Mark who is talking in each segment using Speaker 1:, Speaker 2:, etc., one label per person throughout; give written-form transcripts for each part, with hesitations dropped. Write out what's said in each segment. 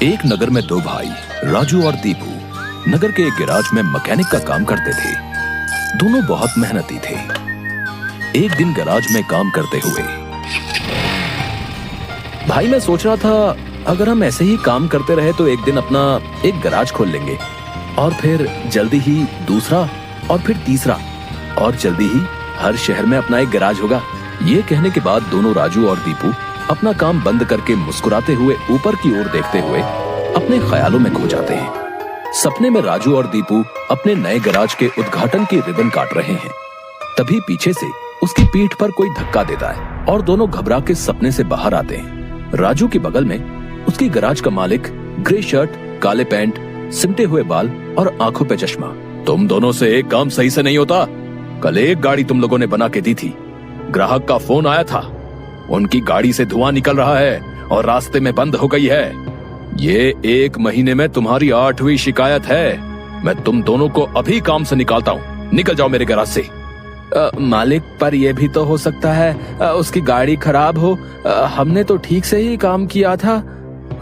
Speaker 1: एक नगर में दो भाई राजू और दीपू नगर के एक गैराज में मैकेनिक का काम करते थे। दोनों बहुत मेहनती थे। एक दिन गैराज में काम करते हुए भाई मैं सोच रहा था, अगर हम ऐसे ही काम करते रहे तो एक दिन अपना एक गैराज खोल लेंगे और फिर जल्दी ही दूसरा और फिर तीसरा और जल्दी ही हर शहर में अपना एक गैराज होगा। ये कहने के बाद दोनों राजू और दीपू अपना काम बंद करके मुस्कुराते हुए ऊपर की ओर देखते हुए अपने ख्यालों में खो जाते हैं। सपने में राजू और दीपू अपने नए गैराज के उद्घाटन की रिबन काट रहे हैं। तभी पीछे से उसकी पीठ पर कोई धक्का देता है और दोनों घबरा के सपने से बाहर आते हैं। राजू के बगल में उसकी गैराज का मालिक, ग्रे शर्ट, काले पैंट, सिमटे हुए बाल और आंखों पे चश्मा। तुम दोनों से एक काम सही से नहीं होता। कल एक गाड़ी तुम लोगों ने बना के दी थी, ग्राहक का फोन आया था, उनकी गाड़ी से धुआं निकल रहा है और रास्ते में बंद हो गई है। ये 1 महीने में तुम्हारी 8वीं शिकायत है। मैं तुम दोनों को अभी काम से निकालता हूँ। निकल जाओ मेरे गैराज से।
Speaker 2: मालिक, पर यह भी तो हो सकता है उसकी गाड़ी खराब हो। हमने तो ठीक से ही काम किया था।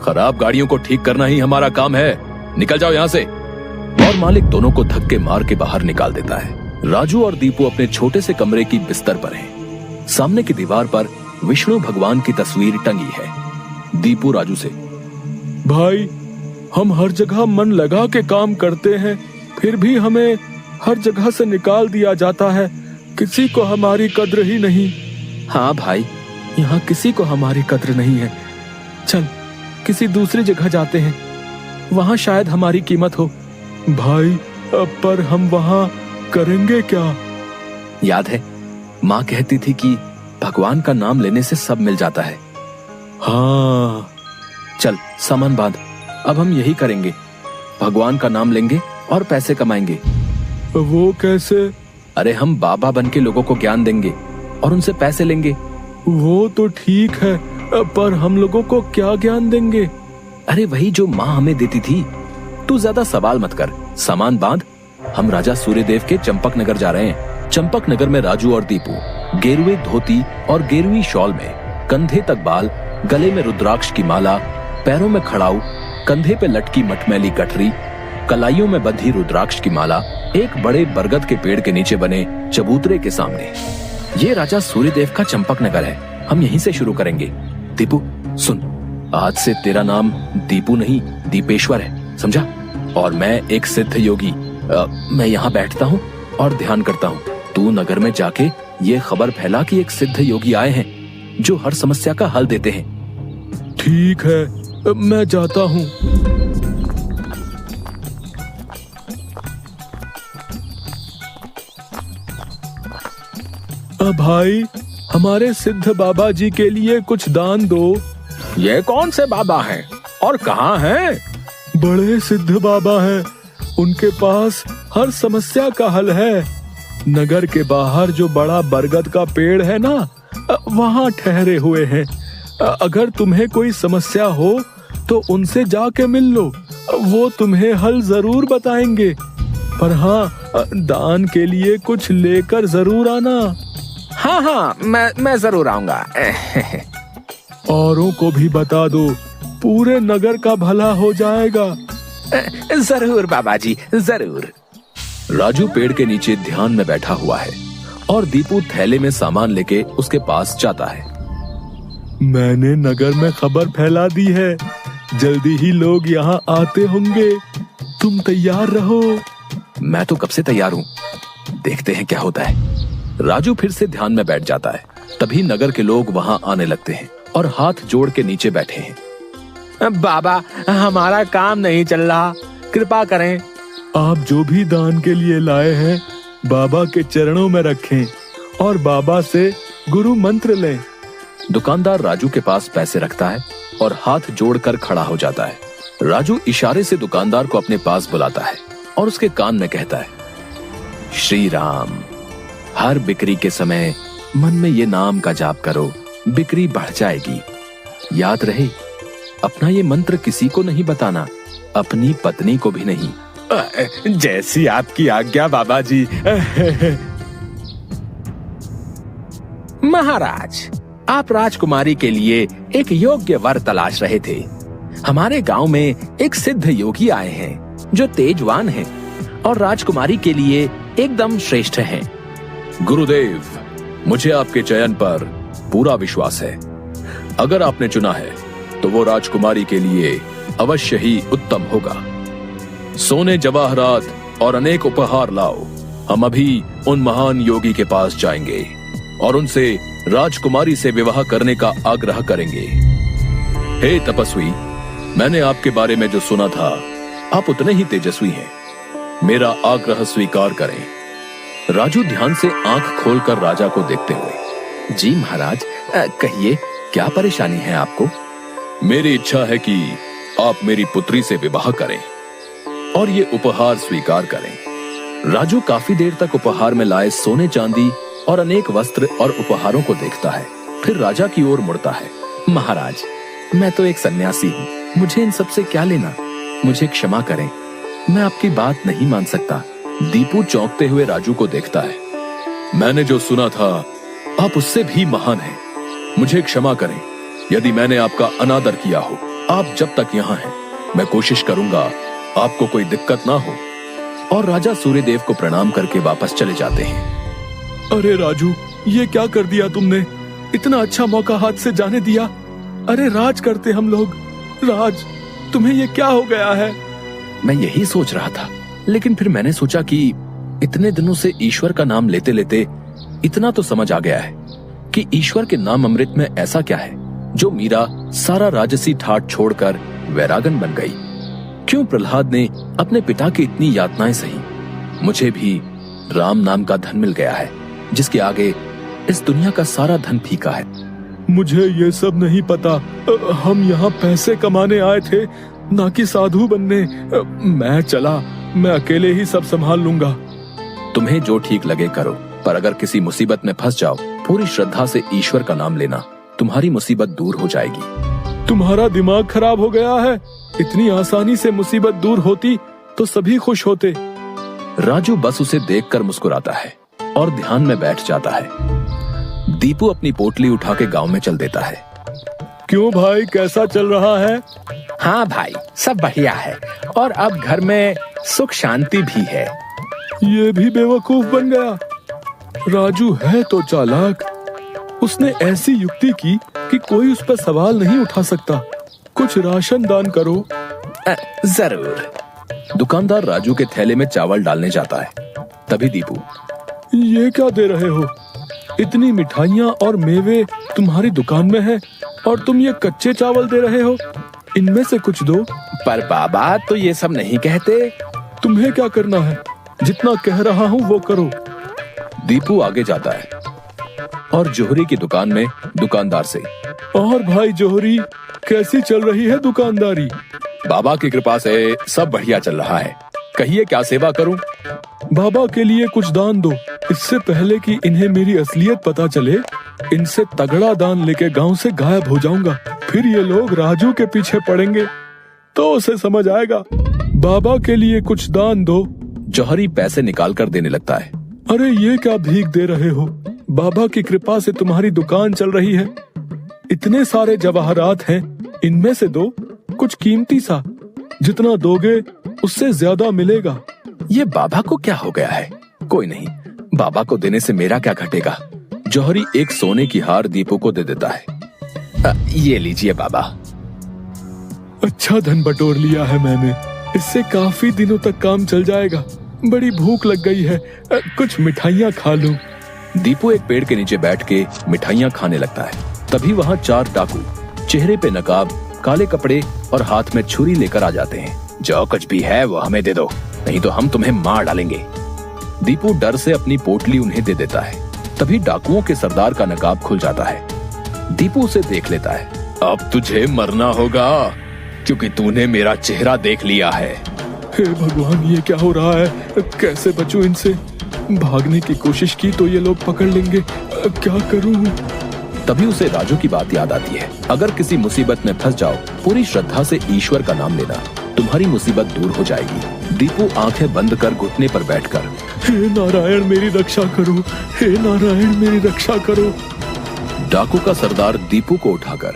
Speaker 1: खराब गाड़ियों को ठीक करना ही हमारा काम है। निकल जाओ यहाँ से। और मालिक दोनों को धक्के मार के बाहर निकाल देता है। राजू और दीपू अपने छोटे से कमरे की बिस्तर पर हैं। सामने की दीवार पर विष्णु भगवान की तस्वीर टंगी है। दीपू राजू से,
Speaker 3: भाई हम हर जगह मन लगा के काम करते हैं, फिर भी हमें हर जगह से निकाल दिया जाता है। किसी को हमारी कद्र ही नहीं।
Speaker 2: हाँ भाई, यहाँ किसी को हमारी कद्र नहीं है। चल किसी दूसरी जगह जाते हैं, वहाँ शायद हमारी कीमत हो।
Speaker 3: भाई पर हम वहाँ करेंगे क्या?
Speaker 2: याद है माँ कहती थी कि भगवान का नाम लेने से सब मिल जाता है।
Speaker 3: हाँ
Speaker 2: चल सामान बांध, अब हम यही करेंगे। भगवान का नाम लेंगे और पैसे कमाएंगे।
Speaker 3: वो कैसे?
Speaker 2: अरे हम बाबा बन के लोगों को ज्ञान देंगे और उनसे पैसे लेंगे।
Speaker 3: वो तो ठीक है, पर हम लोगों को क्या ज्ञान देंगे?
Speaker 2: अरे वही जो माँ हमें देती थी। तू ज्यादा सवाल मत कर, सामान बांध। हम राजा सूर्यदेव के चंपक नगर जा रहे हैं। चंपक नगर में राजू और दीपू गेरुए धोती और गेरुई शॉल में, कंधे तक बाल, गले में रुद्राक्ष की माला, पैरों में खड़ाऊ, कंधे पे लटकी मटमैली गठरी, कलाइयों में बंधी रुद्राक्ष की माला, एक बड़े बरगद के पेड़ के नीचे बने चबूतरे के सामने। ये राजा सूर्यदेव का चंपक नगर है। हम यहीं से शुरू करेंगे। दीपू सुन, आज से तेरा नाम दीपू नहीं दीपेश्वर है, समझा? और मैं एक सिद्ध योगी। मैं यहाँ बैठता हूँ और ध्यान करता हूँ। तू नगर में जाके ये खबर फैला कि एक सिद्ध योगी आए हैं जो हर समस्या का हल देते हैं।
Speaker 3: ठीक है, मैं जाता हूँ। भाई हमारे सिद्ध बाबा जी के लिए कुछ दान दो।
Speaker 2: ये कौन से बाबा हैं और कहाँ हैं?
Speaker 3: बड़े सिद्ध बाबा हैं, उनके पास हर समस्या का हल है। नगर के बाहर जो बड़ा बरगद का पेड़ है ना, वहाँ ठहरे हुए हैं। अगर तुम्हें कोई समस्या हो तो उनसे जाके मिल लो, वो तुम्हें हल जरूर बताएंगे। पर हाँ, दान के लिए कुछ लेकर जरूर आना।
Speaker 2: हाँ हाँ, मैं जरूर आऊंगा।
Speaker 3: औरों को भी बता दो, पूरे नगर का भला हो जाएगा।
Speaker 2: जरूर बाबा जी, जरूर।
Speaker 1: राजू पेड़ के नीचे ध्यान में बैठा हुआ है और दीपू थैले में सामान लेके उसके पास जाता है।
Speaker 3: मैंने नगर में खबर फैला दी है, जल्दी ही लोग यहाँ आते होंगे। तुम तैयार रहो।
Speaker 1: मैं तो कब से तैयार हूँ, देखते हैं क्या होता है। राजू फिर से ध्यान में बैठ जाता है। तभी नगर के लोग वहाँ आने लगते हैं और हाथ जोड़ के नीचे बैठे हैं।
Speaker 2: बाबा, हमारा काम नहीं चल रहा, कृपा करें।
Speaker 3: आप जो भी दान के लिए लाए हैं बाबा के चरणों में रखें और बाबा से गुरु मंत्र लें।
Speaker 1: दुकानदार राजू के पास पैसे रखता है और हाथ जोड़कर खड़ा हो जाता है। राजू इशारे से दुकानदार को अपने पास बुलाता है और उसके कान में कहता है, श्री राम, हर बिक्री के समय मन में ये नाम का जाप करो, बिक्री बढ़ जाएगी। याद रहे, अपना ये मंत्र किसी को नहीं बताना, अपनी पत्नी को भी नहीं।
Speaker 2: जैसी आपकी आज्ञा बाबा जी। महाराज, आप राजकुमारी के लिए एक योग्य वर तलाश रहे थे। हमारे गांव में एक सिद्ध योगी आए हैं जो तेजवान हैं और राजकुमारी के लिए एकदम श्रेष्ठ हैं।
Speaker 1: गुरुदेव, मुझे आपके चयन पर पूरा विश्वास है। अगर आपने चुना है तो वो राजकुमारी के लिए अवश्य ही उत्तम होगा। सोने जवाहरात और अनेक उपहार लाओ। हम अभी उन महान योगी के पास जाएंगे और उनसे राजकुमारी से विवाह करने का आग्रह करेंगे। हे तपस्वी, मैंने आपके बारे में जो सुना था, आप उतने ही तेजस्वी हैं। मेरा आग्रह स्वीकार करें।
Speaker 2: राजू ध्यान से आंख खोलकर राजा को देखते हुए, जी महाराज, कहिए क्या परेशानी है आपको?
Speaker 1: मेरी इच्छा है कि आप मेरी पुत्री से विवाह करें और ये उपहार स्वीकार करें।
Speaker 2: राजू काफी देर तक उपहार में लाए सोने चांदी और अनेक वस्त्र और उपहारों को देखता है, फिर राजा की ओर मुड़ता है। महाराज, मैं तो एक सन्यासी हूँ, मुझे इन सब से क्या लेना? मुझे क्षमा करें, मैं आपकी बात नहीं मान सकता। दीपू चौंकते हुए राजू को देखता है।
Speaker 1: मैंने जो सुना था, आप उससे भी महान हैं। मुझे क्षमा करें यदि मैंने आपका अनादर किया हो। आप जब तक यहाँ हैं, मैं कोशिश करूंगा आपको कोई दिक्कत ना हो।
Speaker 2: और राजा सूर्यदेव को प्रणाम करके वापस चले जाते हैं।
Speaker 3: अरे राजू, ये क्या कर दिया तुमने? इतना अच्छा मौका हाथ से जाने दिया। अरे राज करते हम लोग। राज, तुम्हें ये क्या हो गया है?
Speaker 2: मैं यही सोच रहा था, लेकिन फिर मैंने सोचा कि इतने दिनों से ईश्वर का नाम लेते लेते इतना तो समझ आ गया है कि ईश्वर के नाम अमृत में ऐसा क्या है जो मीरा सारा राजसी ठाट छोड़कर वैरागन बन गई। क्यों प्रहलाद ने अपने पिता की इतनी यातनाएं सही? मुझे भी राम नाम का धन मिल गया है जिसके आगे इस दुनिया का सारा धन फीका है।
Speaker 3: मुझे ये सब नहीं पता। हम यहाँ पैसे कमाने आए थे, ना कि साधु बनने। मैं चला, मैं अकेले ही सब संभाल लूंगा।
Speaker 2: तुम्हें जो ठीक लगे करो, पर अगर किसी मुसीबत में फंस जाओ, पूरी श्रद्धा से ईश्वर का नाम लेना, तुम्हारी मुसीबत दूर हो जाएगी।
Speaker 3: तुम्हारा दिमाग खराब हो गया है? इतनी आसानी से मुसीबत दूर होती तो सभी खुश होते।
Speaker 2: राजू बस उसे देखकर मुस्कुराता है और ध्यान में बैठ जाता है। दीपू अपनी पोटली उठा के गांव में चल देता है।
Speaker 3: क्यों भाई, कैसा चल रहा है?
Speaker 2: हाँ भाई, सब बढ़िया है और अब घर में सुख शांति भी है।
Speaker 3: ये भी बेवकूफ बन गया। राजू है तो चालाक। उसने ऐसी युक्ति की कि कोई उस पर सवाल नहीं उठा सकता। कुछ राशन दान करो।
Speaker 2: जरूर। दुकानदार राजू के थैले में चावल डालने जाता है। तभी दीपू,
Speaker 3: ये क्या दे रहे हो? इतनी मिठाइयाँ और मेवे तुम्हारी दुकान में है और तुम ये कच्चे चावल दे रहे हो? इनमें से कुछ दो।
Speaker 2: पर बाबा तो ये सब नहीं कहते।
Speaker 3: तुम्हें क्या करना है? जितना कह रहा हूँ वो करो।
Speaker 2: दीपू आगे जाता है और जोहरी की दुकान में दुकानदार से,
Speaker 3: और भाई जोहरी, कैसी चल रही है दुकानदारी?
Speaker 2: बाबा की कृपा से सब बढ़िया चल रहा है। कहिए क्या सेवा करूं?
Speaker 3: बाबा के लिए कुछ दान दो। इससे पहले कि इन्हें मेरी असलियत पता चले, इनसे तगड़ा दान लेके गांव से गायब हो जाऊंगा। फिर ये लोग राजू के पीछे पड़ेंगे तो उसे समझ आएगा। बाबा के लिए कुछ दान दो।
Speaker 2: जौहरी पैसे निकाल कर देने लगता है।
Speaker 3: अरे ये क्या भीख दे रहे हो? बाबा की कृपा से तुम्हारी दुकान चल रही है। इतने सारे जवाहरात हैं, इनमें से दो, कुछ कीमती सा। जितना दोगे उससे ज्यादा मिलेगा।
Speaker 2: ये बाबा को क्या हो गया है? कोई नहीं, बाबा को देने से मेरा क्या घटेगा। जौहरी एक सोने की हार दीपू को दे देता है। ये लीजिए बाबा।
Speaker 3: अच्छा धन बटोर लिया है मैंने। इससे काफी दिनों तक काम चल जाएगा। बड़ी भूख लग गई है, कुछ मिठाइयाँ खा लूं।
Speaker 2: दीपू एक पेड़ के नीचे बैठ के मिठाइयाँ खाने लगता है। तभी वहाँ 4 डाकू, चेहरे पे नकाब, काले कपड़े और हाथ में छुरी लेकर आ जाते हैं। जो कुछ भी है वो हमें दे दो, नहीं तो हम तुम्हें मार डालेंगे। दीपू डर से अपनी पोटली उन्हें दे देता है। तभी डाकुओं के सरदार का नकाब खुल जाता है। दीपू उसे देख लेता है। अब तुझे मरना होगा क्योंकि तूने मेरा चेहरा देख लिया है।
Speaker 3: हे भगवान, ये क्या हो रहा है? कैसे बचूं इनसे? भागने की कोशिश की तो ये लोग पकड़ लेंगे। क्या करूं?
Speaker 2: तभी उसे राजू की बात याद आती है। अगर किसी मुसीबत में फंस जाओ, पूरी श्रद्धा से ईश्वर का नाम लेना, तुम्हारी मुसीबत दूर हो जाएगी। दीपू आंखें बंद कर घुटने पर बैठकर,
Speaker 3: हे नारायण मेरी रक्षा करो, हे नारायण मेरी रक्षा करो।
Speaker 2: डाकू का सरदार दीपू को उठाकर,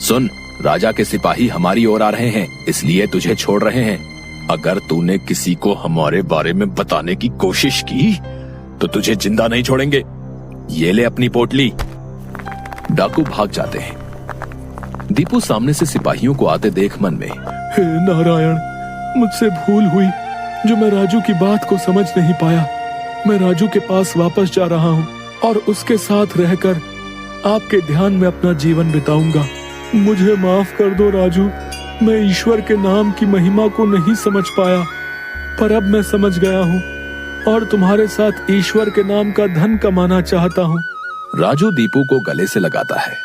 Speaker 2: सुन, राजा के सिपाही हमारी ओर आ रहे हैं, इसलिए तुझे छोड़ रहे हैं। अगर तूने किसी को हमारे बारे में बताने की कोशिश की तो तुझे जिंदा नहीं छोड़ेंगे। ये ले अपनी पोटली। डाकू भाग जाते हैं। दीपू सामने से सिपाहियों को आते देख मन में,
Speaker 3: हे नारायण, मुझसे भूल हुई जो मैं राजू की बात को समझ नहीं पाया। मैं राजू के पास वापस जा रहा हूँ और उसके साथ रहकर आपके ध्यान में अपना जीवन बिताऊंगा। मुझे माफ कर दो राजू, मैं ईश्वर के नाम की महिमा को नहीं समझ पाया, पर अब मैं समझ गया हूँ और तुम्हारे साथ ईश्वर के नाम का धन कमाना चाहता हूँ।
Speaker 2: राजू दीपू को गले से लगाता है